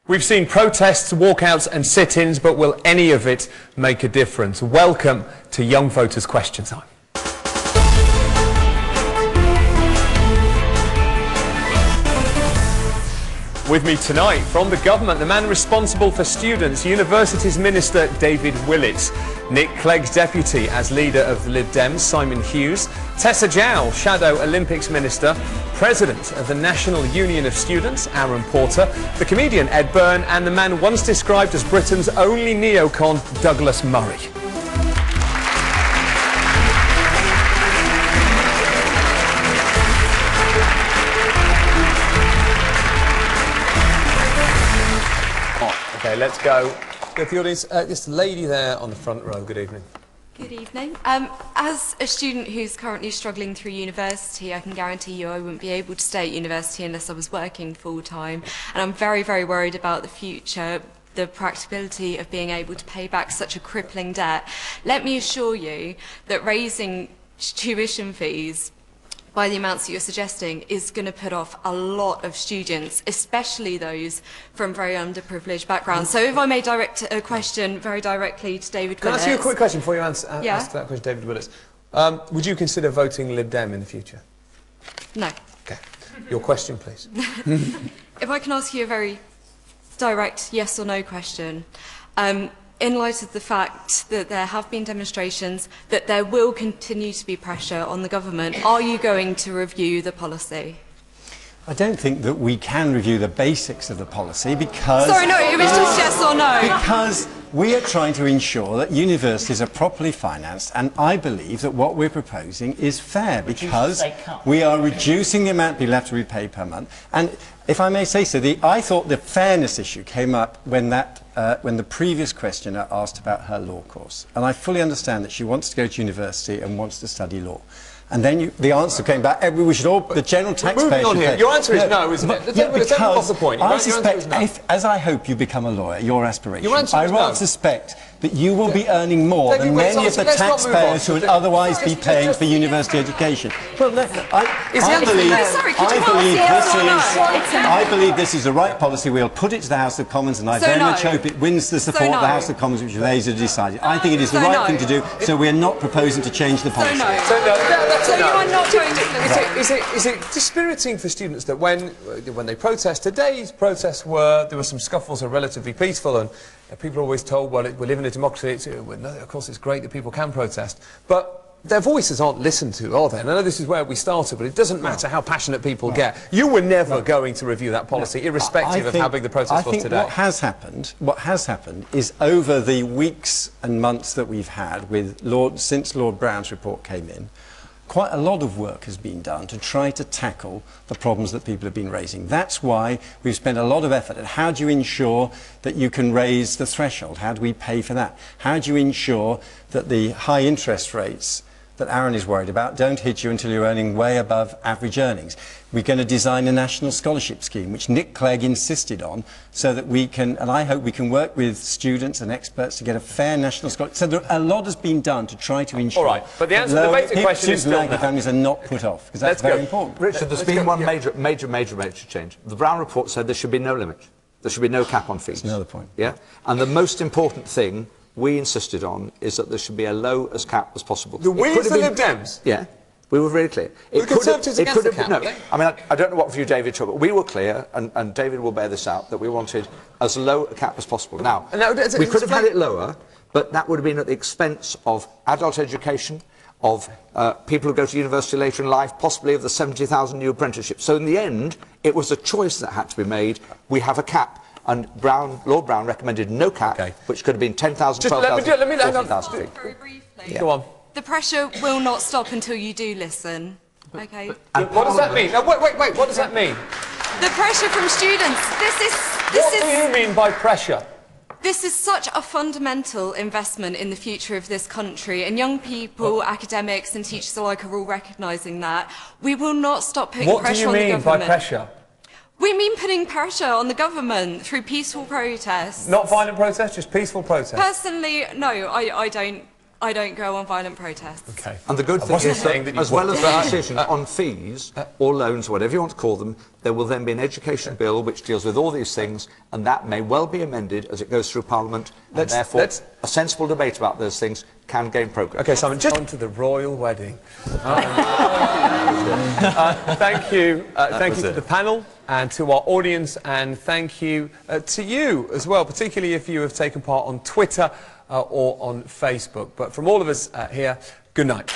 We've seen protests, walkouts and sit-ins, but will any of it make a difference? Welcome to Young Voters Question Time. With me tonight, from the government, the man responsible for students, Universities Minister David Willetts, Nick Clegg's deputy as leader of the Lib Dems, Simon Hughes, Tessa Jowell, Shadow Olympics Minister, President of the National Union of Students, Aaron Porter, the comedian Ed Byrne, and the man once described as Britain's only neocon, Douglas Murray. Okay, let's go with the audience. This lady there on the front row, good evening. Good evening. As a student who's currently struggling through university, I can guarantee you I wouldn't be able to stay at university unless I was working full-time. And I'm very, very worried about the future, the practicability of being able to pay back such a crippling debt. Let me assure you that raising tuition fees by the amounts that you're suggesting is going to put off a lot of students, especially those from very underprivileged backgrounds. So if I may direct a question very directly to David Willetts. Can I ask you a quick question before you ask that question, David Willetts? Would you consider voting Lib Dem in the future? No. Okay. Your question, please. If I can ask you a very direct yes or no question. In light of the fact that there have been demonstrations, that there will continue to be pressure on the government, are you going to review the policy? I don't think that we can review the basics of the policy because... Sorry, no, it was just yes or no. Because we are trying to ensure that universities are properly financed, and I believe that what we're proposing is fair because we are reducing the amount people have to repay per month. And if I may say so, I thought the fairness issue came up when the previous questioner asked about her law course. And I fully understand that she wants to go to university and wants to study law. And then the answer came back, we should all, the general taxpayer moving on here. pay. Your answer is no, isn't it? Let's take off the point. I suspect, as I hope you become a lawyer, your aspiration, I rather no. suspect that you will be earning more than many of the taxpayers who would otherwise be paying for university education. Well, I believe this is the right policy. We'll put it to the House of Commons, and I very much hope it wins the support of the House of Commons, which they have decided. I think it is the right thing to do, so we're not proposing to change the policy. So you are not going to... Is it dispiriting for students that when they protest, today's protests there were some scuffles are relatively peaceful, and people are always told, well, we live in a democracy, of course it's great that people can protest, but their voices aren't listened to, are they? And I know this is where we started, but it doesn't matter how passionate people get. You were never going to review that policy, irrespective of how big the protest was today. What has happened is over the weeks and months that we've had since Lord Brown's report came in, quite a lot of work has been done to try to tackle the problems that people have been raising. That's why we've spent a lot of effort at how do you ensure that you can raise the threshold? How do we pay for that? How do you ensure that the high interest rates that Aaron is worried about don't hit you until you're earning way above average earnings? We're going to design a national scholarship scheme, which Nick Clegg insisted on, so that we can, and I hope we can work with students and experts to get a fair national scholarship. So a lot has been done to try to ensure but the answer to the basic question is still no. families are not put off, because that's very important. Richard, there's been one major change. The Brown report said there should be no limit. There should be no cap on fees. That's another point. Yeah? And the most important thing we insisted on is that there should be a low as cap as possible. The Lib Dems? Yeah. We were really clear. The Conservatives against the cap, no, I mean, I don't know what view David took, but we were clear, and David will bear this out, that we wanted as low a cap as possible. Now, we could have had it lower, but that would have been at the expense of adult education, of people who go to university later in life, possibly of the 70,000 new apprenticeships. So in the end, it was a choice that had to be made. We have a cap. And Lord Brown recommended no cap, which could have been 10,000, 12,000, 14,000 feet. Very briefly. Yeah. Go on. The pressure will not stop until you do listen. Okay. And what does that mean? No, wait. What does that mean? The pressure from students. What do you mean by pressure? This is such a fundamental investment in the future of this country, and young people, academics, and teachers alike are all recognising that. We will not stop putting pressure on the government. What do you mean by pressure? We mean putting pressure on the government through peaceful protests. Not violent protests, just peaceful protests? Personally, no, I I don't go on violent protests. Okay. And the good thing is that, as well as the decision on fees or loans, whatever you want to call them, there will then be an education bill which deals with all these things, and that may well be amended as it goes through Parliament, and therefore a sensible debate about those things can gain progress. Okay, Simon, just on to the royal wedding. Thank you to the panel and to our audience, and thank you to you as well, particularly if you have taken part on Twitter or on Facebook. But from all of us here, good night.